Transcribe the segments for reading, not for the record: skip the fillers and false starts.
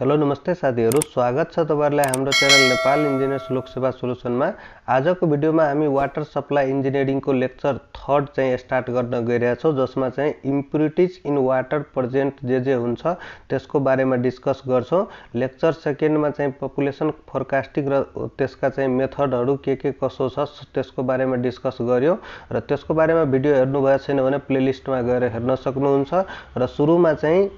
Hello नमस्ते साथीहरु, स्वागत छ तपाईहरुलाई हाम्रो च्यानल नेपाल इन्जिनियर्स लोक सेवा सोलुसनमा। आजको भिडियोमा हामी वाटर सप्लाई इन्जिनियरिङको लेक्चर 3 चाहिँ स्टार्ट गर्न गइरहेका छौं, जसमा चाहिँ इम्प्युरिटीज इन वाटर प्रेजेन्ट जे हुन्छ त्यसको बारेमा डिस्कस गर्छौं। लेक्चर 2 मा चाहिँ पपुलेसन फोरकास्टिङ र त्यसका चाहिँ मेथडहरु के कसो छ त्यसको बारेमा डिस्कस गर्यो र त्यसको बारेमा भिडियो हेर्नु भएको छैन भने प्लेलिस्टमा गएर हेर्न सक्नुहुन्छ। र सुरुमा चाहिँ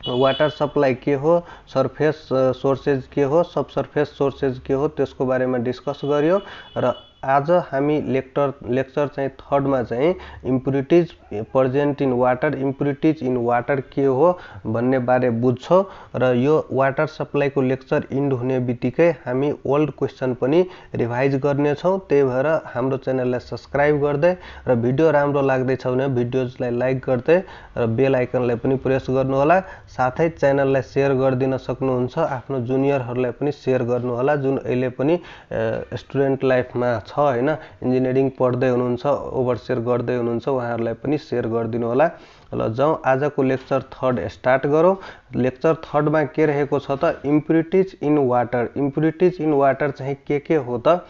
वाटर सप्लाई के हो, सरफेस सोर्सेज के हो, सब सरफेस सोर्सेज के हो त्यसको बारेमा डिस्कस गर्यो। र आज हामी लेक्चर चाहिँ 3 मा चाहिँ impurities present in water, impurities in water के हो भन्ने बारे बुझ्छौं। र यो वाटर सप्लाई को लेक्चर इन्ड हुने बित्तिकै हामी ओल्ड क्वेशन पनि रिभाइज गर्ने छौं। त्यही भएर हाम्रो च्यानललाई सब्स्क्राइब गर्दै र भिडियो राम्रो लाग्दै छ भने भिडियोजलाई लाइक गर्दै र बेल आइकनलाई पनि प्रेस गर्नु होला। साथै च्यानललाई शेयर गरिदिन सक्नुहुन्छ, आफ्नो जुनियरहरुलाई पनि शेयर गर्नु होला जुन अहिले पनि स्टुडेन्ट लाइफमा छ हैन, इन्जिनियरिङ पढ्दै हुनुहुन्छ, ओभर शेयर गर्दै हुनुहुन्छ, उहाँहरुलाई पनि शेयर गरिदिनु होला। ल जाउँ आजको लेक्चर 3 स्टार्ट गरौँ। लेक्चर 3 मा के रहेको छ त impurities in water. Impurities in water चाहिँ के हो त?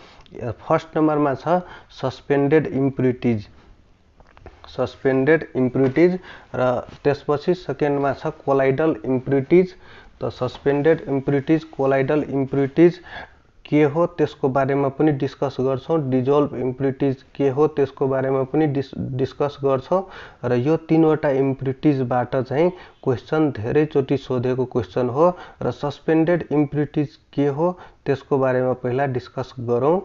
फर्स्ट नम्बरमा छ सस्पेन्डेड इम्प्युरिटीज, सस्पेन्डेड इम्प्युरिटीज र त्यसपछि सेकेन्डमा छ कोलाइडल इम्प्युरिटीज। त सस्पेन्डेड इम्प्युरिटीज, कोलाइडल इम्प्युरिटीज के हो त्यसको बारेमा पनि डिस्कस गर्छौं। डिजोल्भ इम्प्युरिटीज के हो त्यसको बारेमा पनि डिस्कस गर्छौं। र यो तीनवटा इम्प्युरिटीजबाट चाहिँ क्वेशन धेरै चोटी सोधेको क्वेशन हो। र सस्पेन्डेड इम्प्युरिटीज के हो त्यसको बारेमा पहिला डिस्कस गरौँ।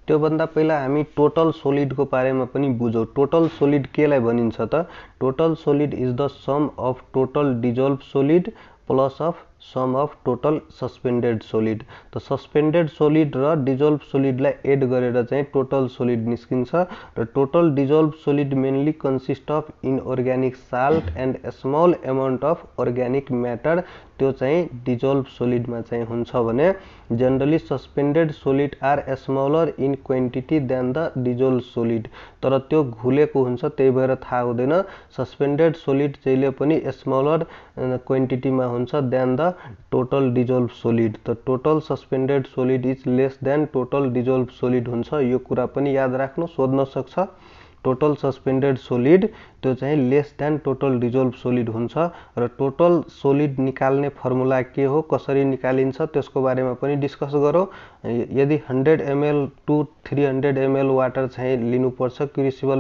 त्यो भन्दा पहिला हामी टोटल सोलिड को बारेमा पनि बुझौं। टोटल सोलिड केलाई भनिन्छ त? Total solid is the sum of total dissolved solid plus of sum of total suspended solid. त सस्पेन्डेड सोलिड र डिजोल्भ सोलिडलाई एड गरेर चाहिँ टोटल सोलिड निस्किन्छ। र total dissolved solid mainly consist of inorganic salt and small amount of organic matter. त्यो चाहिँ dissolved सोलिडमा चाहिँ हुन्छ भने generally suspended solid are smaller in quantity than the dissolved solid. तर त्यो घुलेको हुन्छ त्यही भएर थाहा हुँदैन। सस्पेन्डेड सोलिड जहिले पनि स्मलर क्वान्टिटीमा हुन्छ than the total dissolved solid. त total suspended solid is less than total dissolved solid हुन्छ। यो कुरा पनि याद राख्नु, सोध्न सक्छ। टोटल सस्पेन्डेड सोलिड त्यो चाहिँ lace than total dissolved solid हुन्छ। र टोटल सोलिड निकाल्ने फर्मुला के हो, कसरी निकालिन्छ त्यसको बारेमा पनि डिस्कस गरौँ। यदि 100 ml टु 300 ml वाटर चाहिँ लिनुपर्छ क्रुसिबल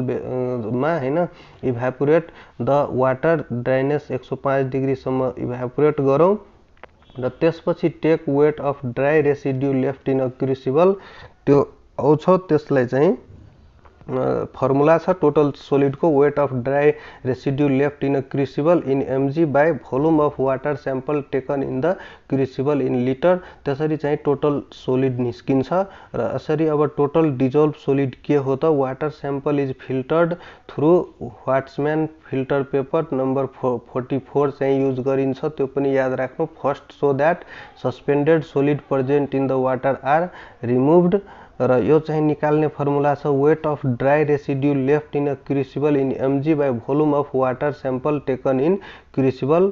मा हैन, evaporate the water, dryness 105 degree सम्म इभ्यापोरेट गरौँ। र त्यसपछि take weight of dry residue left in a crucible. त्यो आउँछ त्यसलाई चाहिँ फर्मुला छ टोटल सोलिड को weight of dry residue left in a crucible in mg by volume of water sample taken in the crucible in litre. त्यसरी चाहिँ total solid निस्किन्छ। र यसरी अब टोटल डिजोल्भ सोलिड के हो त? Water sample is filtered through Whatman filter paper number 44 चाहिँ युज गरिन्छ। त्यो पनि याद राख्नु first, so that suspended solid present in the water are removed. र यो चाहिँ निकाल्ने फर्मुला छ weight of dry residue left in a crucible in mg by volume of water sample taken in crucible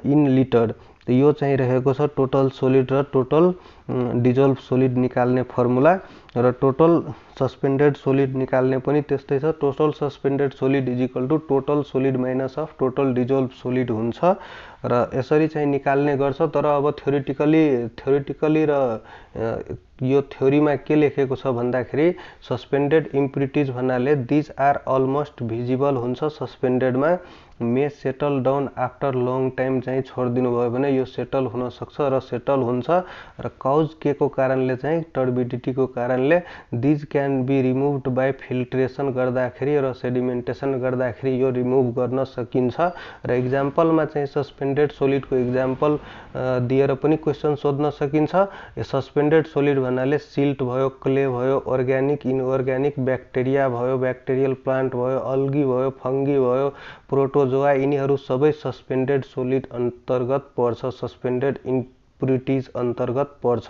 in litre. त यो चाहिँ रहेको छ टोटल सोलिड र टोटल डिजोल्भ सोलिड निकाल्ने फर्मुला। र टोटल सस्पेन्डेड सोलिड निकाल्ने पनि त्यस्तै छ। Total suspended solid is equal to total solid minus of total dissolved solid हुन्छ। र यसरी चाहिँ निकाल्ने गर्छ। तर अब थ्योरिटिकली र यो थ्योरीमा के लेखेको छ भन्दाखेरि सस्पेन्डेड इम्प्युरिटीज भन्नाले दिज आर अलमोस्ट भिजिबल हुन्छ। सस्पेन्डेडमा may settle down after long time चाहिँ छोडिदिनु भयो भने यो सेटल हुन सक्छ र सेटल हुन्छ। र कज के को कारणले चाहिँ टर्बिडिटी को कारणले these can be removed by filtration गर्दाखेरि र सेडिमेन्टेसन गर्दाखेरि यो रिमुभ गर्न सकिन्छ। र एक्जाम्पलमा चाहिँ सस्पेन्डेड सोलिड को एक्जाम्पल दिएर पनि क्वेशन सोध्न सकिन्छ। सस्पेन्डेड सोलिड भन्नाले सिल्ट भयो, क्ले भयो, अर्ग्यानिक इनअर्ग्यानिक ब्याक्टेरिया भयो, ब्याक्टेरियल प्लान्ट भयो, अल्गी भयो, फंगी भयो, प्रोटोजोआ, यिनीहरू सबै सस्पेन्डेड सोलिड अन्तर्गत पर्छ, सस्पेन्डेड इम्प्युरिटीज अन्तर्गत पर्छ।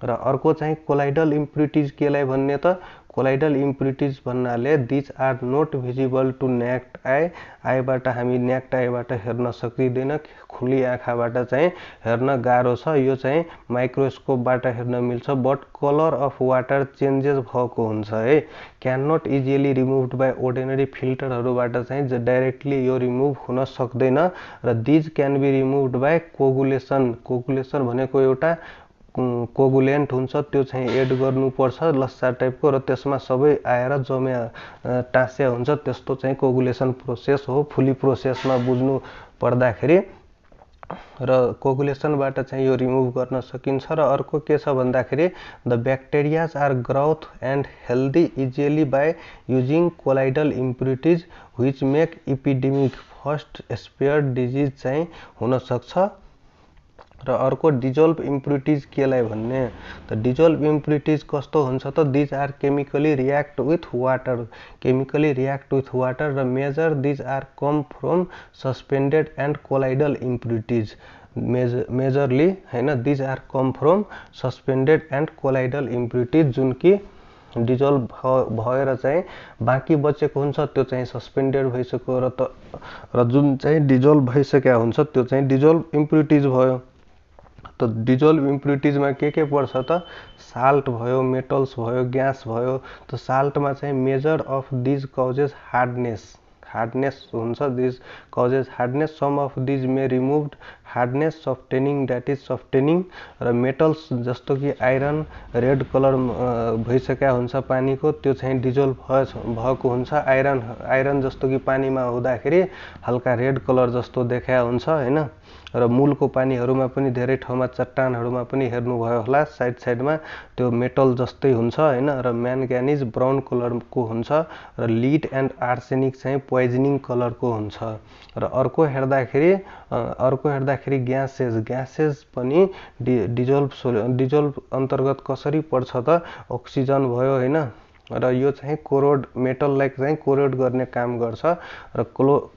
र अर्को चाहिँ कोलाइडल इम्प्युरिटीज केलाई भन्ने त? कोलाइडल इम्प्युरिटिज भन्नाले these are not visible to naked eye, आईबाट हामी नेक्ड आईबाट हेर्न सकिँदैन, खुली आँखाबाट चाहिँ हेर्न गाह्रो छ, यो चाहिँ माइक्रोस्कोपबाट हेर्न मिल्छ। But colour of water changes भएको हुन्छ है, can not easily removed by ordinary फिल्टरहरूबाट चाहिँ डाइरेक्टली यो रिमुभ हुन सक्दैन। र these can be removed by coagulation, coagulation भनेको एउटा कोगुलेन्ट हुन्छ, त्यो चाहिँ एड गर्नुपर्छ लस्सा टाइपको, र त्यसमा सबै आएर जम्या टाँस्या हुन्छ, त्यस्तो चाहिँ कोगुलेसन प्रोसेस हो फुली प्रोसेसमा बुझ्नु पर्दाखेरि। र कोगुलेसनबाट चाहिँ यो रिमुभ गर्न सकिन्छ। र अर्को के छ भन्दाखेरि the bacterias are growth and healthy easily by using colloidal impurities which make epidemic first spare disease चाहिँ हुनसक्छ। र अर्को डिजोल्भ इम्प्युरिटिज केलाई भन्ने, त डिजोल्भ इम्प्युरिटिज कस्तो हुन्छ त these are chemically react with water, chemically react with water. र major these are come from suspended and colloidal impurities, majorly हैन, these are come from suspended and colloidal impurities, जुन कि डिजोल्भ भएर चाहिँ बाँकी बचेको हुन्छ त्यो चाहिँ सस्पेन्डेड भइसक्यो, र जुन चाहिँ डिजोल्भ भइसकेको हुन्छ त्यो चाहिँ डिजोल्भ इम्प्युरिटिज भयो। त डिजोल्भ इम्प्युरिटिजमा के पर्छ त साल्ट भयो, मेटल्स भयो, ग्यास भयो। त साल्टमा चाहिँ major of these causes hardness, hardness हुन्छ, these causes hardness, some of these may removed hardness softening, that is softening. र मेटल्स जस्तो कि आइरन रेड कलर भइसकेको हुन्छ पानीको, त्यो चाहिँ डिजोल्भ भएको हुन्छ। आइरन जस्तो कि पानीमा हुँदाखेरि हल्का रेड कलर जस्तो देखा हुन्छ हैन। र मूलको पानीहरूमा पनि धेरै ठाउँमा चट्टानहरूमा पनि हेर्नुभयो होला साइडमा त्यो मेटल जस्तै हुन्छ हैन। र म्यान्गानिज ब्राउन कलरको हुन्छ, र लिड एन्ड आर्सेनिक चाहिँ पोइजनिङ कलरको हुन्छ। र अर्को हेर्दाखेरि ग्यासेस पनि डिजोल्भ अन्तर्गत कसरी पर्छ त अक्सिजन भयो हैन। र यो चाहिँ कोरोड, मेटललाई चाहिँ कोरोड गर्ने काम गर्छ। र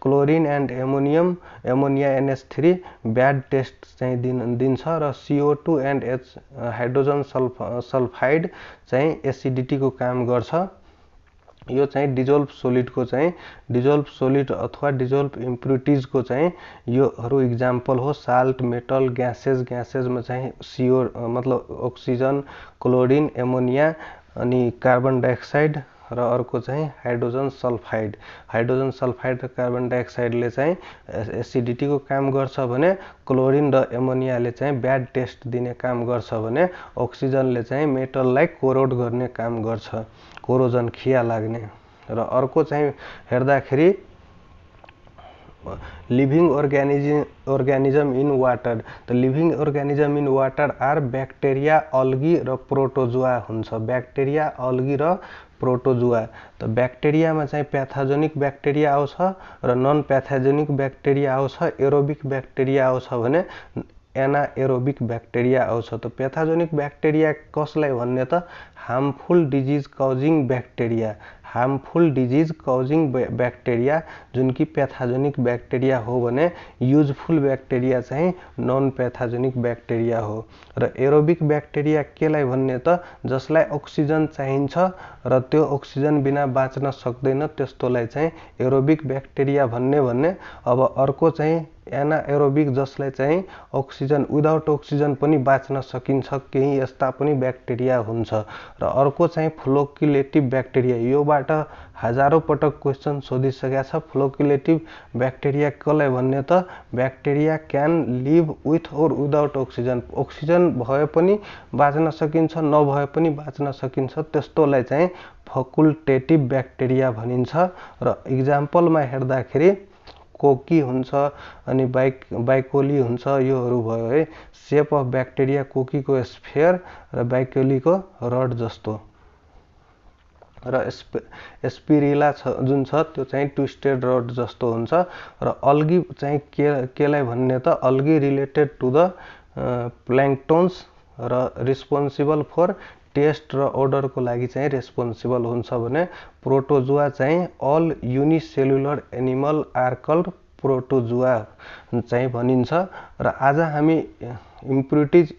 chlorine and ammonia NH3 bad taste चाहिँ दिन्छ। र CO2 एन्ड हाइड्रोजन सल्फाइड चाहिँ एसिडिटीको काम गर्छ। यो चाहिँ डिजोल्भ सोलिडको चाहिँ, डिजोल्भ सोलिड अथवा डिजोल्भ इम्प्युरिटिजको चाहिँ योहरू इक्जाम्पल हो। साल्ट, मेटल, ग्यासेसमा चाहिँ CO मतलब अक्सिजन, क्लोरिन, एमोनिया, अनि कार्बन डाइअक्साइड, र अर्को चाहिँ हाइड्रोजन सल्फाइड र कार्बन डाइअक्साइडले चाहिँ एसिडिटीको काम गर्छ भने क्लोरिन र एमोनियाले चाहिँ ब्याड टेस्ट दिने काम गर्छ भने अक्सिजनले चाहिँ मेटललाई कोरोड गर्ने काम गर्छ, कोरोजन खिया लाग्ने। र अर्को चाहिँ हेर्दाखेरि लिभिङ organism इन वाटर, त living organism in water are bacteria, algae र प्रोटोजुआ हुन्छ। ब्याक्टेरिया, अल्गी र प्रोटोजुआ। त ब्याक्टेरियामा चाहिँ प्याथोजेनिक ब्याक्टेरिया आउँछ र नन प्याथोजेनिक ब्याक्टेरिया आउँछ, एरोबिक ब्याक्टेरिया आउँछ भने एनाएरोबिक ब्याक्टेरिया आउँछ। त प्याथोजेनिक ब्याक्टेरिया कसलाई भन्ने त harmful disease causing bacteria, harmful disease causing bacteria जुन कि प्याथोजेनिक ब्याक्टेरिया हो भने युजफुल ब्याक्टेरिया चाहिँ नन प्याथोजेनिक ब्याक्टेरिया हो। र एरोबिक ब्याक्टेरिया केलाई भन्ने त जसलाई अक्सिजन चाहिन्छ र त्यो अक्सिजन बिना बाँच्न सक्दैन, त्यस्तोलाई चाहिँ एरोबिक ब्याक्टेरिया भन्ने। अब अर्को चाहिँ एनाएरोबिक जसलाई चाहिँ अक्सिजन, विदाउट अक्सिजन पनि बाँच्न सकिन्छ, केही यस्ता पनि ब्याक्टेरिया हुन्छ। र अर्को चाहिँ फ्लोक्युलेटिभ ब्याक्टेरिया, योबाट हजारौं पटक क्वेसन सोधिसकेको छ। फ्लोक्युलेटिभ ब्याक्टेरिया कसलाई भन्ने त ब्याक्टेरिया क्यान लिभ विथ और विदाउट अक्सिजन, अक्सिजन भए पनि बाँच्न सकिन्छ, नभए पनि बाँच्न सकिन्छ, त्यस्तोलाई चाहिँ फकुल्टेटिभ ब्याक्टेरिया भनिन्छ। र इक्जाम्पलमा हेर्दाखेरि कोकी हुन्छ, अनि बाइकोली हुन्छ, योहरू भयो है। सेप अफ ब्याक्टेरिया कोकीको स्फेयर र बाइकोलीको रड जस्तो। र स्पिरिला जुन छ त्यो चाहिँ ट्विस्टेड रड जस्तो हुन्छ। र अल्गी चाहिँ केलाई भन्ने त अल्गी रिलेटेड टु द प्लाङ्क्टोन्स र रिस्पोन्सिबल फर टेस्ट र ओडरको लागि चाहिँ रेस्पोन्सिबल हुन्छ भने प्रोटोजुआ चाहिँ all unicellular animal are called protozoa चाहिँ भनिन्छ। र आज हामी इम्प्युरिटिज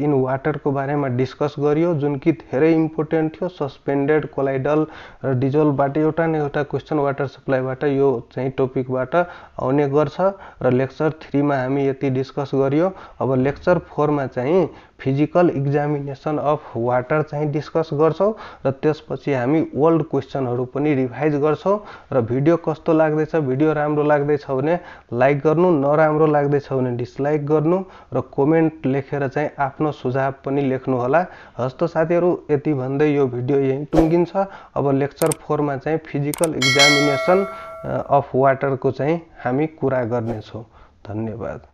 इन वाटरको बारेमा डिस्कस गरियो, जुन कि धेरै इम्पोर्टेन्ट थियो। सस्पेन्डेड कोलाइडल र डिजोल्भबाट एउटा न एउटा क्वेसन वाटर सप्लाईबाट यो चाहिँ टपिकबाट आउने गर्छ र लेक्चर 3 मा हामी यति डिस्कस गरियो। अब लेक्चर 4 मा चाहिँ फिजिकल एक्जामिनेसन अफ वाटर चाहिँ डिस्कस गर्छौं र त्यसपछि हामी ओल्ड क्वेसनहरु पनि रिभाइज गर्छौं। र भिडियो कस्तो लाग्दैछ, भिडियो राम्रो लाग्दैछ भने लाइक गर्नु, नराम्रो लाग्दैछ भने डिसलाइक गर्नु र कमेन्ट लेखेर चाहिँ आफ्नो सुझाव पनि लेख्नु होला। हस्त साथीहरु, यति भन्दै यो भिडियो यही टुङ्गिन्छ। अब लेक्चर 4 मा चाहिँ फिजिकल एक्जामिनेसन अफ वाटर को चाहिँ हामी कुरा गर्ने छौं। धन्यवाद।